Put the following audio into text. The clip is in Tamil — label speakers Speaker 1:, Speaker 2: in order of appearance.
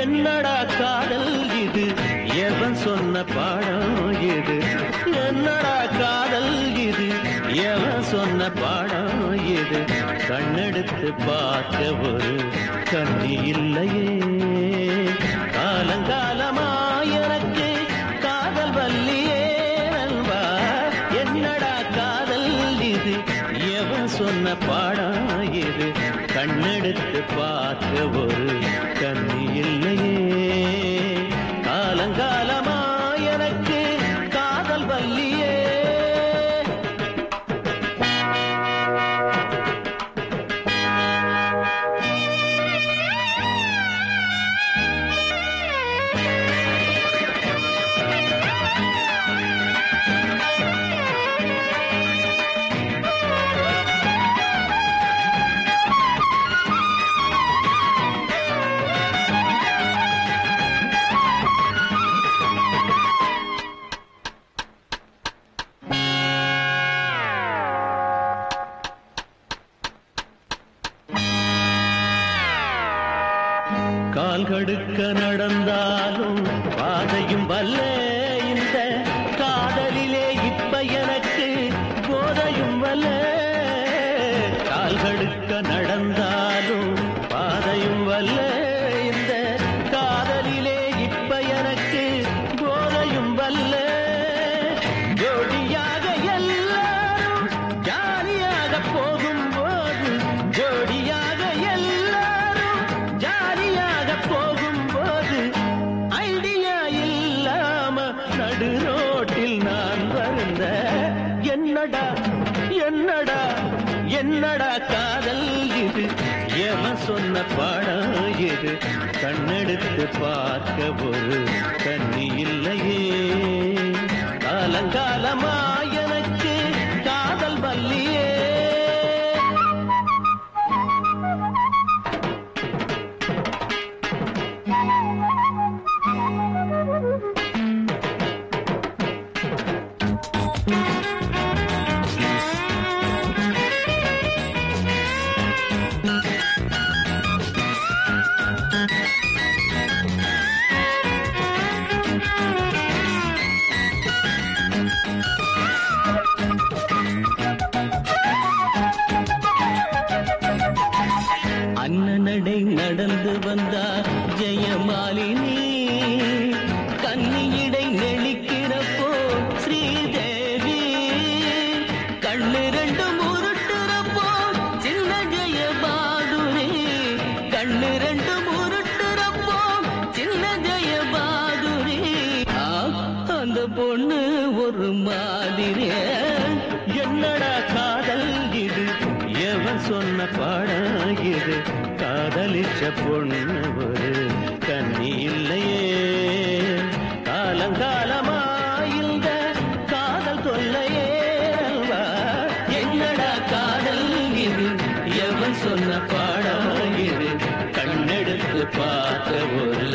Speaker 1: என்னடா காதல் இது எவன் சொன்ன பாடம் இது என்னடா காதல் இது எவன் சொன்ன பாடம் இது கண்ணெடுத்து பார்க்க ஒரு கண்ணி இல்லையே காலங்காலமா எனக்கு காதல் வல்லியே நல்வா என்னடா காதல் இது எவன் சொன்ன பாடம் இது கண்ணெடுத்து பார்க்க ஒரு கண்ணி இல்லையே காலங்காலமா எனக்கு காதல் வல்லியே கால் கடுக்க நடந்தாலும் பாதையும் வல்ல இந்த காதலிலே இப்ப எனக்கு போதையும் வல்ல கால் கடுக்க நடந்தாலும் பாதையும் வல்ல இந்த காதலிலே இப்ப எனக்கு போதையும் வல்ல ஜோடியாக எல்லாரும் ஜாலியாக போகும்போது ஜோடியாக எல்லாரும் ஜாலியாக போகும்போது ஐடியா இல்லாம நடு ரோட்டில் நான் வருந்த என்னடா என்னடா என்னடா காதல் இது எவன் சொன்ன பாடம் இது கண்ணெடுத்து பார்க்க ஒரு கண்ணி இல்லையே காலங்காலமா எனக்கு காதல் வல்லியே அண்ணனடை நடந்து வந்தார் ஜெயமாலினி கண்ணியிடை நெளிக்கிறப்போ ஸ்ரீதேவி கண்ணு ரெண்டு முருட்டுறப்போ சின்ன ஜெயபாதுரி கண்ணு ரெண்டு முருட்டுறப்போ சின்ன ஜெயபாதுரி அந்த பொண்ணு ஒரு மாதிரி என்னடா காதல் இது எவன் சொன்ன பாடம் இது காதலிச்ச பொண்ணு ஒரு கண்ணி இல்லையே காலங்காலமா இந்த காதல் தொல்லையே அல்வா என்னடா காதல் இது எவன் சொன்ன பாடம் இது கண்ணெடுத்து பார்த்த ஒரு